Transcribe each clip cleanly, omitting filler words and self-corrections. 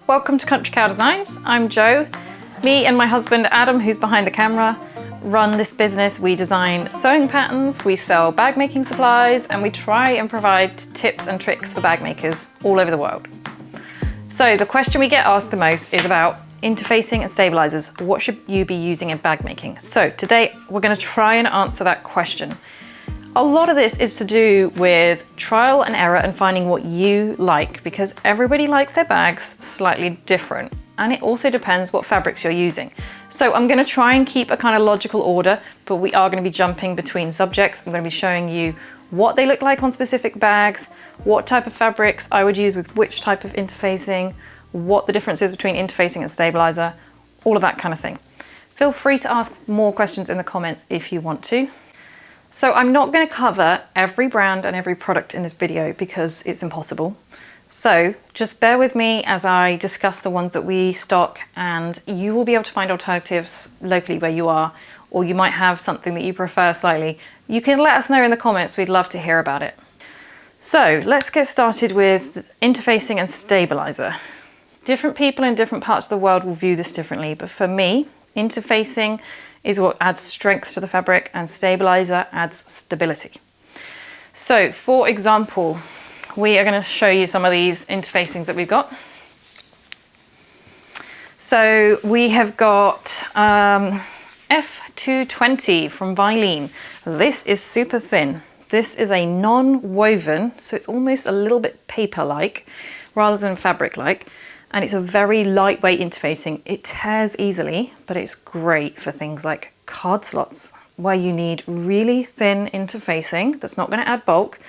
welcome to Country Cow Designs. I'm Jo. Me and my husband Adam, who's behind the camera, run this business. We design sewing patterns, we sell bag making supplies, and we try and provide tips and tricks for bag makers all over the world. So the question we get asked the most is about interfacing and stabilizers. What should you be using in bag making? So today we're going to try and answer that question. A lot of this is to do with trial and error and finding what you like, because everybody likes their bags slightly different, and it also depends what fabrics you're using. So I'm going to try and keep a kind of logical order, but we are going to be jumping between subjects. I'm going to be showing you what they look like on specific bags, what type of fabrics I would use with which type of interfacing, what the difference is between interfacing and stabilizer, all of that kind of thing. Feel free to ask more questions in the comments if you want to. So I'm not going to cover every brand and every product in this video because it's impossible. So just bear with me as I discuss the ones that we stock, and you will be able to find alternatives locally where you are, or you might have something that you prefer slightly. You can let us know in the comments, we'd love to hear about it. So let's get started with interfacing and stabilizer. Different people in different parts of the world will view this differently, but for me, interfacing is what adds strength to the fabric and stabilizer adds stability. So for example, we are going to show you some of these interfacings that we've got. So we have got F220 from Balear. This is super thin. This is a non-woven, so it's almost a little bit paper-like rather than fabric-like. And it's a very lightweight interfacing. It tears easily, but it's great for things like card slots, where you need really thin interfacing that's not going to add bulk,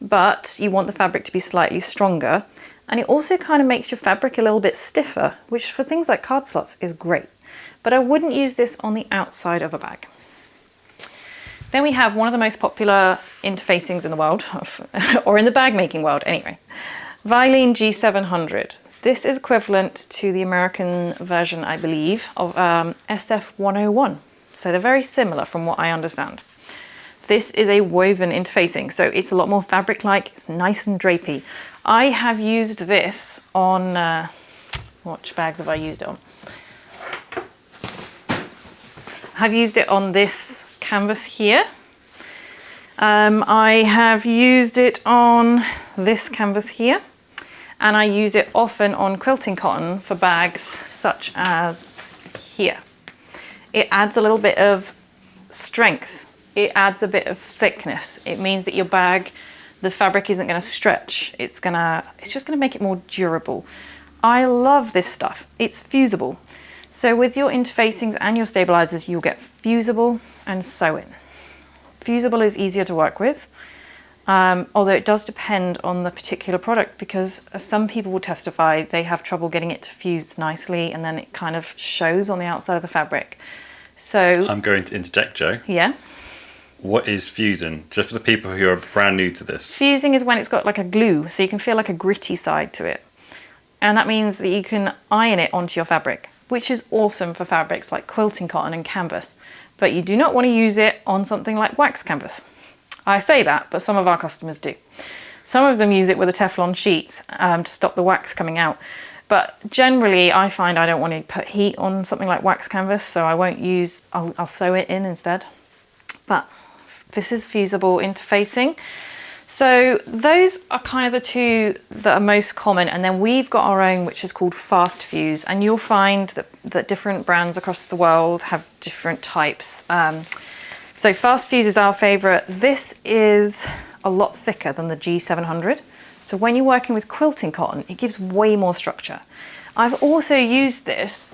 but you want the fabric to be slightly stronger. And it also kind of makes your fabric a little bit stiffer, which for things like card slots is great. But I wouldn't use this on the outside of a bag. Then we have one of the most popular interfacings in the world, or in the bag making world anyway, Balear G700. This is equivalent to the American version, I believe, of SF101. So they're very similar from what I understand. This is a woven interfacing, so it's a lot more fabric-like, it's nice and drapey. I have used this on, which bags have I used it on? I've used it on this canvas here. I have used it on this canvas here. And I use it often on quilting cotton for bags such as here. It adds a little bit of strength. It adds a bit of thickness. It means that your bag, the fabric isn't going to stretch. It's just going to make it more durable. I love this stuff. It's fusible. So with your interfacings and your stabilizers, you'll get fusible and sew-in. Fusible is easier to work with. Although it does depend on the particular product, because some people will testify they have trouble getting it to fuse nicely, and then it kind of shows on the outside of the fabric. So I'm going to interject, Jo. Yeah. What is fusing? Just for the people who are brand new to this. Fusing is when it's got like a glue, so you can feel like a gritty side to it. And that means that you can iron it onto your fabric, which is awesome for fabrics like quilting cotton and canvas. But you do not want to use it on something like wax canvas. I say that, but some of our customers do. Some of them use it with a Teflon sheet to stop the wax coming out. But generally, I find I don't want to put heat on something like wax canvas, so I won't use, I'll sew it in instead. But this is fusible interfacing. So those are kind of the two that are most common. And then we've got our own, which is called Fastfuse. And you'll find that different brands across the world have different types. So Fastfuse is our favorite. This is a lot thicker than the G700. So when you're working with quilting cotton, it gives way more structure. I've also used this,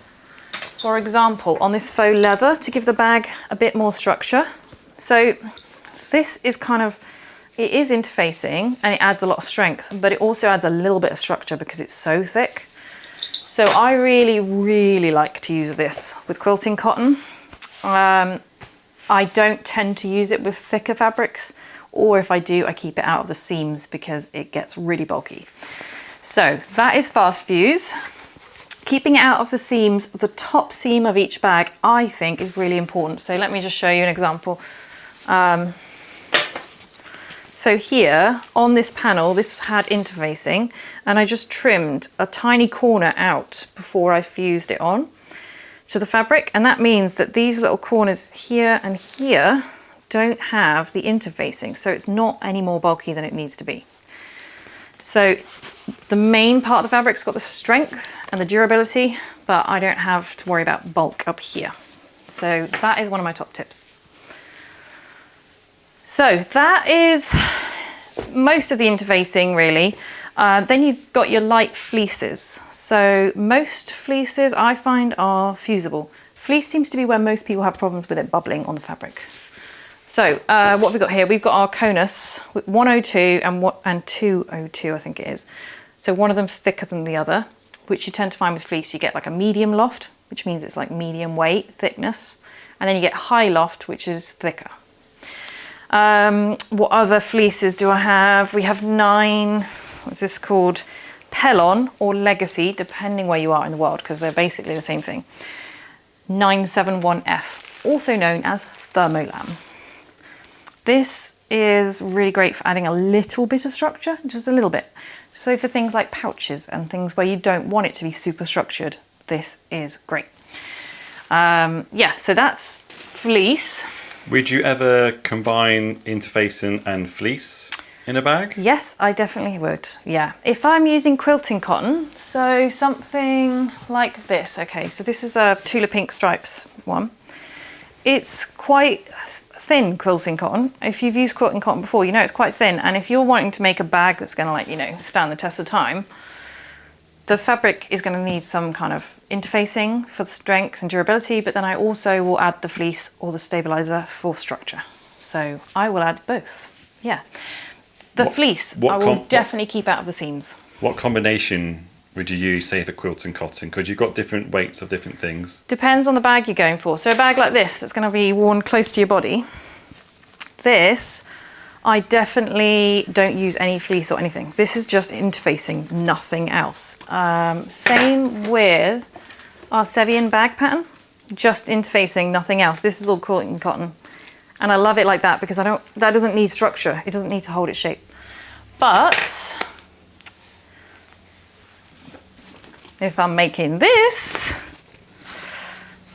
for example, on this faux leather to give the bag a bit more structure. So this is kind of, it is interfacing and it adds a lot of strength, but it also adds a little bit of structure because it's so thick. So I really, really like to use this with quilting cotton. I don't tend to use it with thicker fabrics, or if I do, I keep it out of the seams because it gets really bulky. So that is Fastfuse. Keeping it out of the seams, the top seam of each bag, I think is really important. So let me just show you an example. So here on this panel, this had interfacing, and I just trimmed a tiny corner out before I fused it on to the fabric. And that means that these little corners here and here don't have the interfacing. So it's not any more bulky than it needs to be. So the main part of the fabric's got the strength and the durability, but I don't have to worry about bulk up here. So that is one of my top tips. So that is most of the interfacing really. Then you've got your light fleeces. So most fleeces I find are fusible. Fleece seems to be where most people have problems with it bubbling on the fabric. So what have we got here? We've got our Konas 102 and 202, I think it is. So one of them's thicker than the other, which you tend to find with fleece. You get like a medium loft, which means it's like medium weight, thickness. And then you get high loft, which is thicker. What other fleeces do I have? We have 9, what's this called? Pelon or Legacy, depending where you are in the world, because they're basically the same thing. 971F, also known as Thermalan. This is really great for adding a little bit of structure, just a little bit. So for things like pouches and things where you don't want it to be super structured, this is great. Yeah, so that's fleece. Would you ever combine interfacing and fleece in a bag? Yes, I definitely would. Yeah, if I'm using quilting cotton, so something like this. Okay, so this is a Tula Pink Stripes one. It's quite thin quilting cotton. If you've used quilting cotton before, you know it's quite thin. And if you're wanting to make a bag that's going to, like, you know, stand the test of time, the fabric is going to need some kind of interfacing for the strength and durability, but then I also will add the fleece or the stabilizer for structure. So I will add both. Yeah. The fleece, I will definitely keep out of the seams. What combination would you use, say, for quilting cotton? Because you've got different weights of different things. Depends on the bag you're going for. So a bag like this, that's going to be worn close to your body. This, I definitely don't use any fleece or anything. This is just interfacing, nothing else. Same with our Sevian bag pattern, just interfacing, nothing else. This is all quilting cotton. And I love it like that because that doesn't need structure. It doesn't need to hold its shape. But if I'm making this,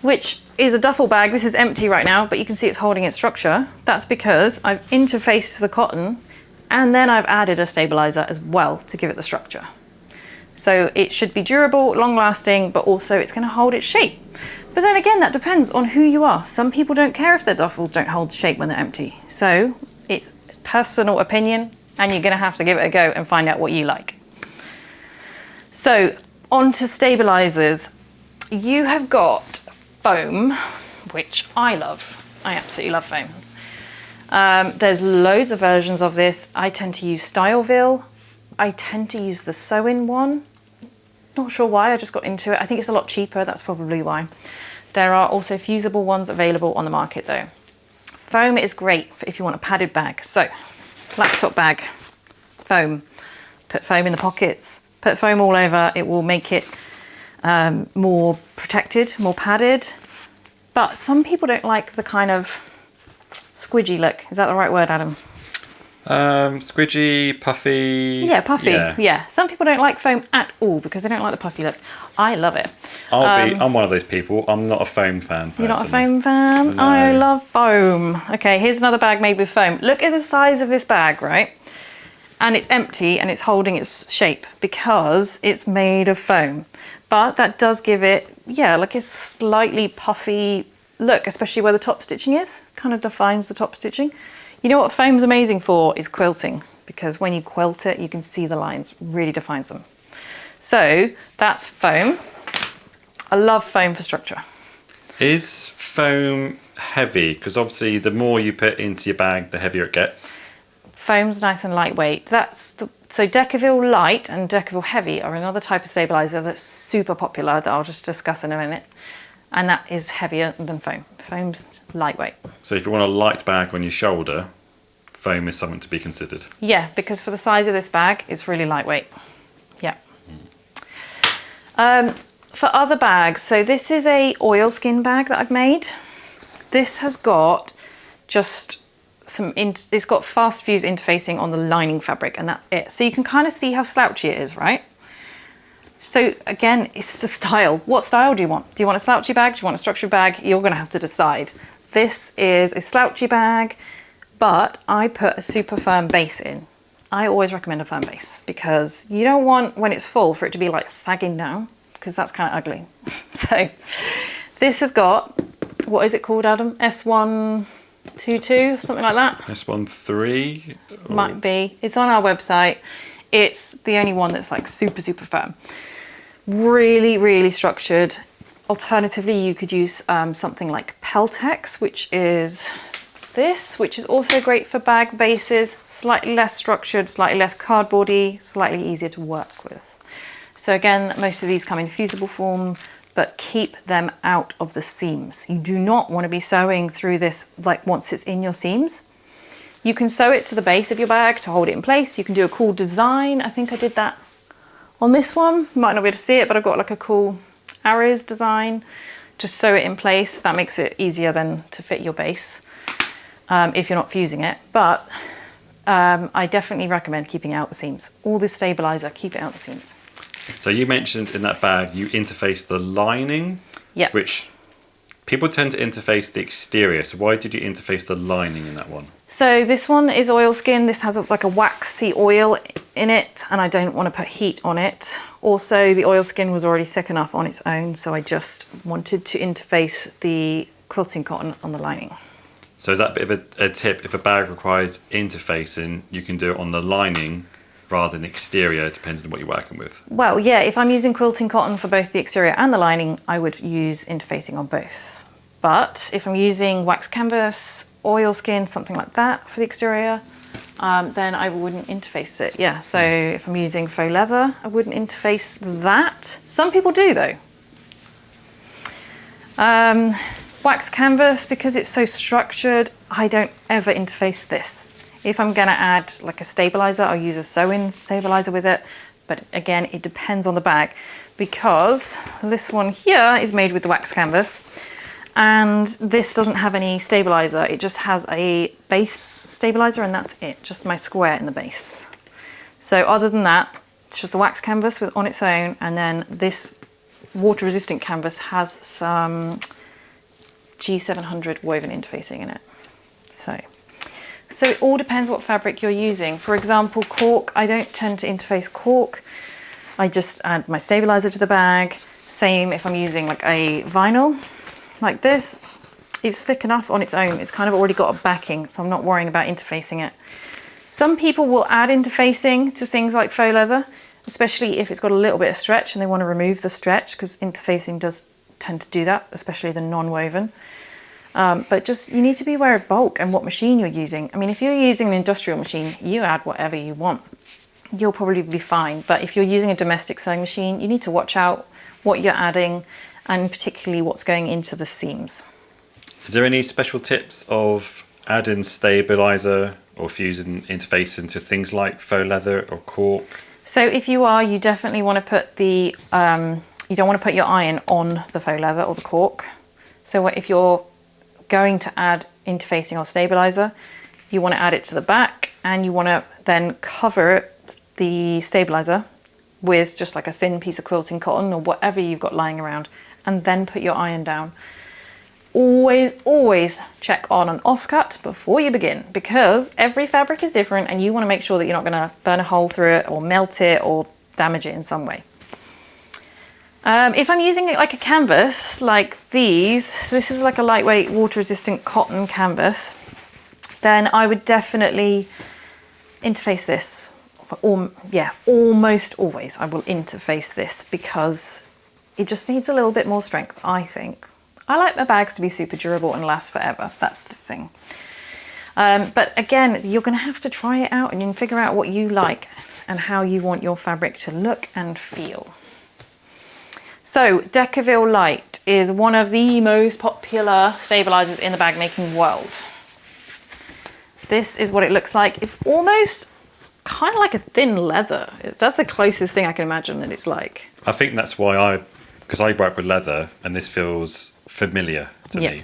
which is a duffel bag, this is empty right now, but you can see it's holding its structure. That's because I've interfaced the cotton and then I've added a stabilizer as well to give it the structure. So it should be durable, long lasting, but also it's going to hold its shape. But then again, that depends on who you are. Some people don't care if their duffels don't hold shape when they're empty. So it's personal opinion and you're going to have to give it a go and find out what you like. So on to stabilizers. You have got foam, which I love. I absolutely love foam. There's loads of versions of this. I tend to use Styleville. I tend to use the sew-in one. Not sure why, I just got into it. I think it's a lot cheaper, that's probably why. There are also fusible ones available on the market though. Foam is great if you want a padded bag. So, laptop bag, foam. Put foam in the pockets, put foam all over. It will make it more protected, more padded. But some people don't like the kind of squidgy look. Is that the right word, Adam? Squidgy, puffy. Yeah, puffy. Yeah. Some people don't like foam at all because they don't like the puffy look. I love it. I'm one of those people. I'm not a foam fan personally. You're not a foam fan? No. I love foam. Okay, here's another bag made with foam. Look at the size of this bag, right? And it's empty and it's holding its shape because it's made of foam. But that does give it, yeah, like a slightly puffy look, especially where the top stitching is. Kind of defines the top stitching. You know what foam's amazing for is quilting, because when you quilt it, you can see the lines, really defines them. So that's foam. I love foam for structure. Is foam heavy? Because obviously the more you put into your bag, the heavier it gets. Foam's nice and lightweight. So Decovil Light and Decovil Heavy are another type of stabilizer that's super popular that I'll just discuss in a minute. And that is heavier than foam. Foam's lightweight. So if you want a light bag on your shoulder, foam is something to be considered. Yeah, because for the size of this bag, it's really lightweight. Yeah. For other bags, so this is a oilskin bag that I've made. This has got just it's got Fastfuse interfacing on the lining fabric, and that's it. So you can kind of see how slouchy it is, right? So again, it's the style. What style do you want? Do you want a slouchy bag? Do you want a structured bag? You're gonna have to decide. This is a slouchy bag, but I put a super firm base in. I always recommend a firm base because you don't want, when it's full, for it to be like sagging down, because that's kind of ugly. So this has got, what is it called, Adam? S122, something like that? S13? Might be. It's on our website. It's the only one that's like super, super firm. Really, really structured. Alternatively, you could use something like Peltex, which is this, which is also great for bag bases. Slightly less structured, slightly less cardboardy, slightly easier to work with. So again, most of these come in fusible form, but keep them out of the seams. You do not want to be sewing through this like once it's in your seams. You can sew it to the base of your bag to hold it in place. You can do a cool design. I think I did that on this one. You might not be able to see it, but I've got like a cool arrows design. Just sew it in place. That makes it easier then to fit your base if you're not fusing it. But I definitely recommend keeping out the seams. All this stabilizer, keep it out the seams. So you mentioned in that bag you interface the lining, yeah, which people tend to interface the exterior. So why did you interface the lining in that one? So this one is oilskin. This has like a waxy oil in it, and I don't want to put heat on it. Also, the oilskin was already thick enough on its own, so I just wanted to interface the quilting cotton on the lining. So is that a bit of a tip? If a bag requires interfacing, you can do it on the lining rather than exterior, depending on what you're working with. Well, yeah, if I'm using quilting cotton for both the exterior and the lining, I would use interfacing on both. But if I'm using wax canvas, oilskin, something like that for the exterior, then I wouldn't interface it. Yeah, so if I'm using faux leather, I wouldn't interface that. Some people do though. Wax canvas, because it's so structured, I don't ever interface this. If I'm gonna add like a stabilizer, I'll use a sew-in stabilizer with it. But again, it depends on the bag, because this one here is made with the wax canvas, and this doesn't have any stabilizer. It just has a base stabilizer, and that's it, just my square in the base. So other than that, it's just the wax canvas on its own, and then this water resistant canvas has some G700 woven interfacing in it. So it all depends what fabric you're using. For example, cork, I don't tend to interface cork. I just add my stabilizer to the bag. Same if I'm using like a vinyl like this. It's thick enough on its own. It's kind of already got a backing, so I'm not worrying about interfacing it. Some people will add interfacing to things like faux leather, especially if it's got a little bit of stretch and they want to remove the stretch, because interfacing does tend to do that, especially the non-woven. But just, you need to be aware of bulk and what machine you're using. I mean, if you're using an industrial machine, you add whatever you want. You'll probably be fine. But if you're using a domestic sewing machine, you need to watch out what you're adding, and particularly what's going into the seams. Is there any special tips of adding stabilizer or fusing interfacing to things like faux leather or cork? So if you are, you definitely want to put the, you don't want to put your iron on the faux leather or the cork. So if you're going to add interfacing or stabilizer, you want to add it to the back, and you want to then cover the stabilizer with just like a thin piece of quilting cotton or whatever you've got lying around, and then put your iron down. Always, always check on and off cut before you begin, because every fabric is different, and you want to make sure that you're not going to burn a hole through it or melt it or damage it in some way. If I'm using it like a canvas, like these, this is like a lightweight water-resistant cotton canvas, then I would definitely interface this. Yeah, almost always I will interface this, because it just needs a little bit more strength, I think. I like my bags to be super durable and last forever. That's the thing. But again, you're going to have to try it out, and you can figure out what you like and how you want your fabric to look and feel. So Decovil Light is one of the most popular stabilizers in the bag making world. This is what it looks like. It's almost kind of like a thin leather. That's the closest thing I can imagine that it's like. I think that's why because I work with leather, and this feels familiar to me.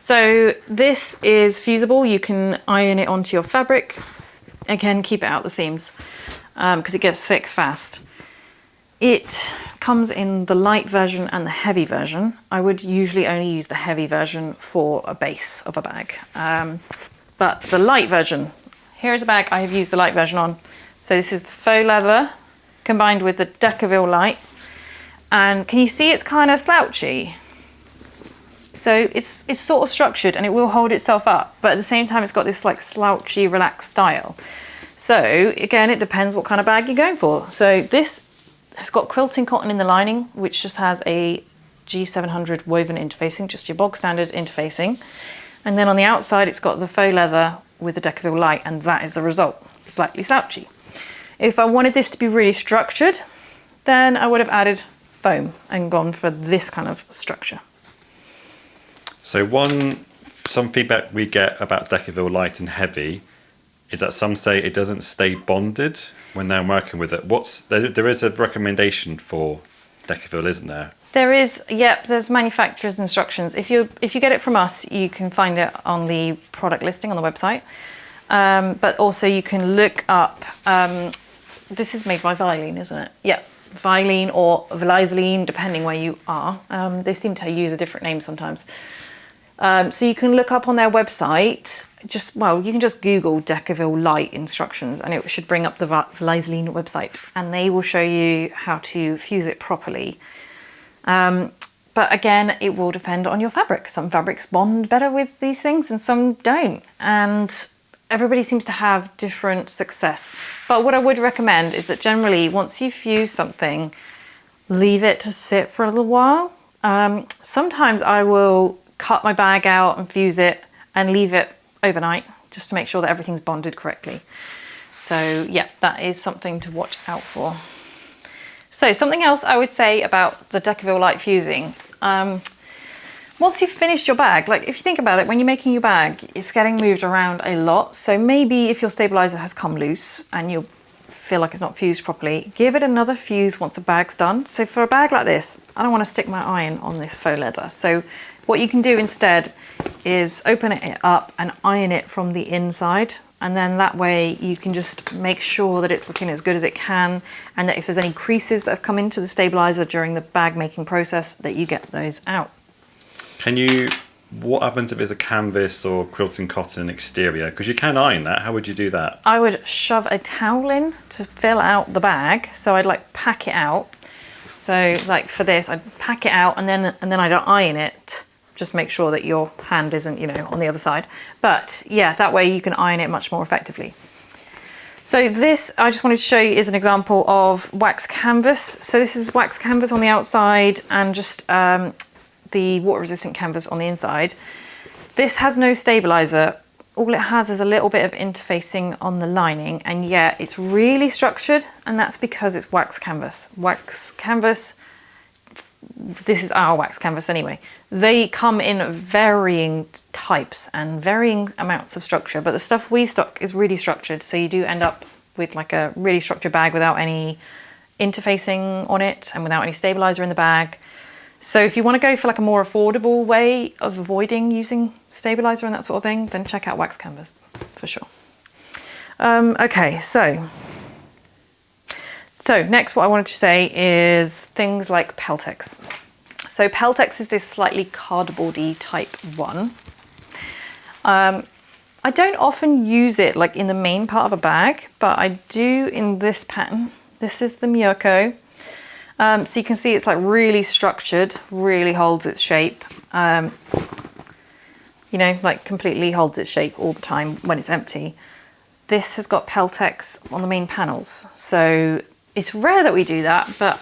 So this is fusible. You can iron it onto your fabric. Again, keep it out the seams because it gets thick fast. It comes in the light version and the heavy version. I would usually only use the heavy version for a base of a bag. But the light version, here is a bag I have used the light version on. So this is the faux leather combined with the Decovil light. And can you see it's kind of slouchy? So it's sort of structured and it will hold itself up, but at the same time it's got this like slouchy, relaxed style. So again, it depends what kind of bag you're going for. So this has got quilting cotton in the lining, which just has a G700 woven interfacing, just your bog standard interfacing. And then on the outside, it's got the faux leather with the Decovil light, and that is the result, slightly slouchy. If I wanted this to be really structured, then I would have added foam and gone for this kind of structure. So some feedback we get about Decovil light and heavy is that some say it doesn't stay bonded when they're working with it. There is a recommendation for Decovil, isn't there? There is, yep, there's manufacturer's instructions. If you get it from us, you can find it on the product listing on the website. But also you can look up, this is made by Viline, isn't it? Yeah, Viline or Viline, depending where you are. They seem to use a different name sometimes. So you can look up on their website, you can just Google Decovil light instructions and it should bring up the Viline website and they will show you how to fuse it properly. But again, it will depend on your fabric. Some fabrics bond better with these things and some don't. And everybody seems to have different success. But what I would recommend is that generally, once you fuse something, leave it to sit for a little while. Sometimes I will cut my bag out and fuse it and leave it overnight just to make sure that everything's bonded correctly. So yeah, that is something to watch out for. So something else I would say about the Decovil light fusing, once you've finished your bag, like if you think about it, when you're making your bag, it's getting moved around a lot. So maybe if your stabilizer has come loose and you feel like it's not fused properly, give it another fuse once the bag's done. So for a bag like this, I don't want to stick my iron on this faux leather. So what you can do instead is open it up and iron it from the inside. And then that way you can just make sure that it's looking as good as it can, and that if there's any creases that have come into the stabilizer during the bag making process, that you get those out. What happens if it's a canvas or quilting cotton exterior? Because you can iron that. How would you do that? I would shove a towel in to fill out the bag. So I'd like pack it out. So like for this, I'd pack it out and then I'd iron it. Just make sure that your hand isn't, on the other side. But yeah, that way you can iron it much more effectively. So this, I just wanted to show you, is an example of wax canvas. So this is wax canvas on the outside and just the water resistant canvas on the inside. This has no stabilizer. All it has is a little bit of interfacing on the lining, and yeah, it's really structured, and that's because it's wax canvas. Wax canvas, this is our wax canvas anyway. They come in varying types and varying amounts of structure, but the stuff we stock is really structured, so you do end up with like a really structured bag without any interfacing on it and without any stabilizer in the bag. So if you want to go for like a more affordable way of avoiding using stabilizer and that sort of thing, then check out wax canvas for sure. Okay, so next what I wanted to say is things like Peltex. So Peltex is this slightly cardboardy type one. I don't often use it like in the main part of a bag, but I do in this pattern. This is the Miyoko. So you can see it's like really structured, really holds its shape. Like completely holds its shape all the time when it's empty. This has got Peltex on the main panels. So it's rare that we do that, but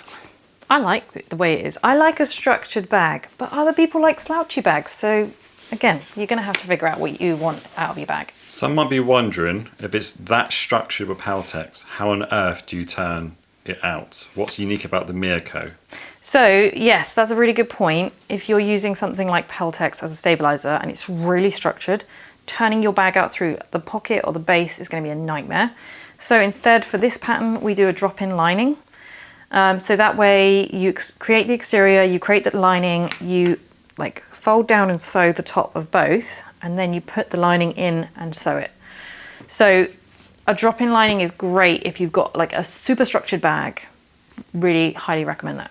I like the way it is. I like a structured bag, but other people like slouchy bags. So again, you're gonna have to figure out what you want out of your bag. Some might be wondering, if it's that structured with Peltex, how on earth do you turn it out? What's unique about the Miyoko? So yes, that's a really good point. If you're using something like Peltex as a stabilizer and it's really structured, turning your bag out through the pocket or the base is going to be a nightmare. So instead, for this pattern, we do a drop-in lining. So that way you create the exterior, you create the lining, you like fold down and sew the top of both, and then you put the lining in and sew it. So a drop-in lining is great if you've got like a super structured bag. Really highly recommend that.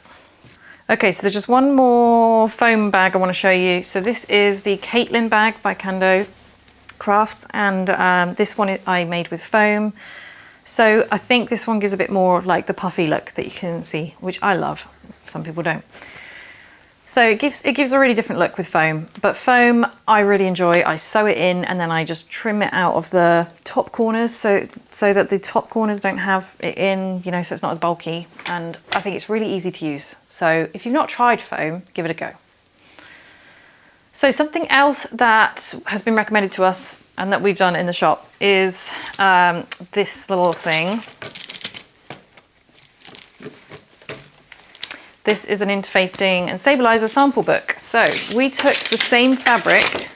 Okay, so there's just one more foam bag I want to show you. So this is the Caitlin bag by Kando Crafts, and this one I made with foam. So I think this one gives a bit more like the puffy look that you can see, which I love. Some people don't. So it gives a really different look with foam, but foam I really enjoy. I sew it in and then I just trim it out of the top corners so that the top corners don't have it in, you know, so it's not as bulky, and I think it's really easy to use. So if you've not tried foam, give it a go. So something else that has been recommended to us and that we've done in the shop is this little thing. This is an interfacing and stabilizer sample book. So we took the same fabric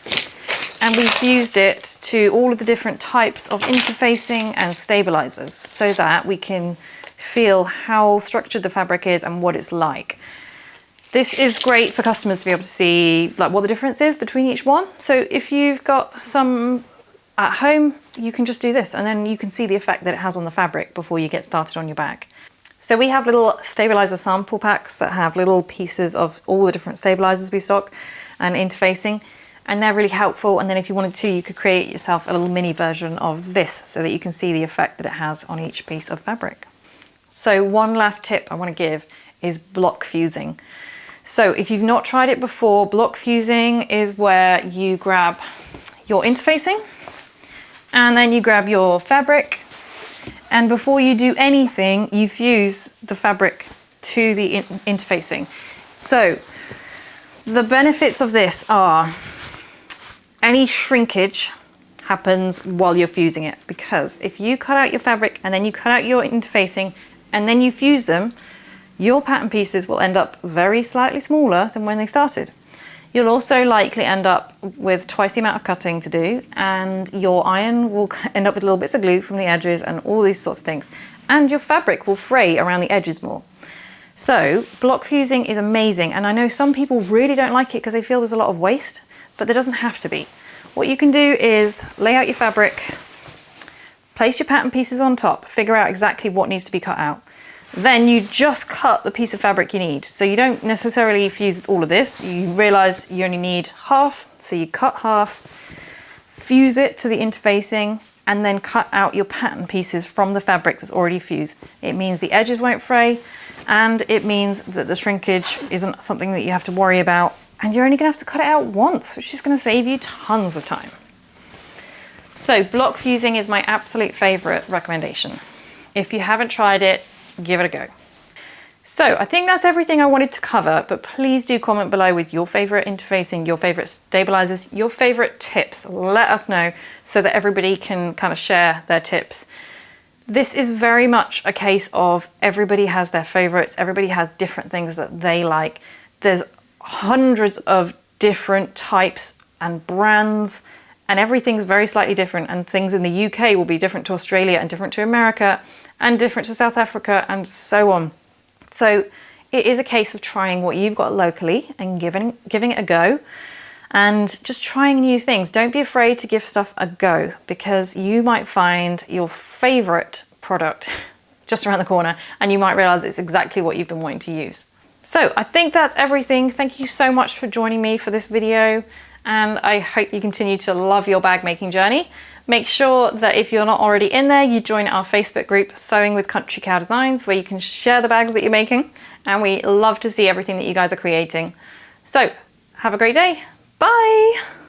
and we fused it to all of the different types of interfacing and stabilizers so that we can feel how structured the fabric is and what it's like. This is great for customers to be able to see like what the difference is between each one. So if you've got some at home, you can just do this and then you can see the effect that it has on the fabric before you get started on your bag. So we have little stabilizer sample packs that have little pieces of all the different stabilizers we stock and interfacing, and they're really helpful. And then if you wanted to, you could create yourself a little mini version of this so that you can see the effect that it has on each piece of fabric. So one last tip I want to give is block fusing. So if you've not tried it before, block fusing is where you grab your interfacing and then you grab your fabric, and before you do anything, you fuse the fabric to the interfacing. So the benefits of this are any shrinkage happens while you're fusing it, because if you cut out your fabric and then you cut out your interfacing and then you fuse them, your pattern pieces will end up very slightly smaller than when they started. You'll also likely end up with twice the amount of cutting to do, and your iron will end up with little bits of glue from the edges and all these sorts of things. And your fabric will fray around the edges more. So block fusing is amazing, and I know some people really don't like it because they feel there's a lot of waste, but there doesn't have to be. What you can do is lay out your fabric, place your pattern pieces on top, figure out exactly what needs to be cut out. Then you just cut the piece of fabric you need. So you don't necessarily fuse all of this. You realize you only need half, so you cut half, fuse it to the interfacing, and then cut out your pattern pieces from the fabric that's already fused. It means the edges won't fray, and it means that the shrinkage isn't something that you have to worry about, and you're only gonna have to cut it out once, which is gonna save you tons of time. So block fusing is my absolute favorite recommendation. If you haven't tried it, give it a go. So I think that's everything I wanted to cover, but please do comment below with your favorite interfacing, your favorite stabilizers, your favorite tips. Let us know so that everybody can kind of share their tips. This is very much a case of everybody has their favorites, everybody has different things that they like. There's hundreds of different types and brands, and everything's very slightly different, and things in the UK will be different to Australia and different to America and different to South Africa and so on. So it is a case of trying what you've got locally and giving it a go, and just trying new things. Don't be afraid to give stuff a go, because you might find your favorite product just around the corner and you might realize it's exactly what you've been wanting to use. So I think that's everything. Thank you so much for joining me for this video, and I hope you continue to love your bag making journey. Make sure that if you're not already in there, you join our Facebook group, Sewing with Country Cow Designs, where you can share the bags that you're making, and we love to see everything that you guys are creating. So have a great day. Bye.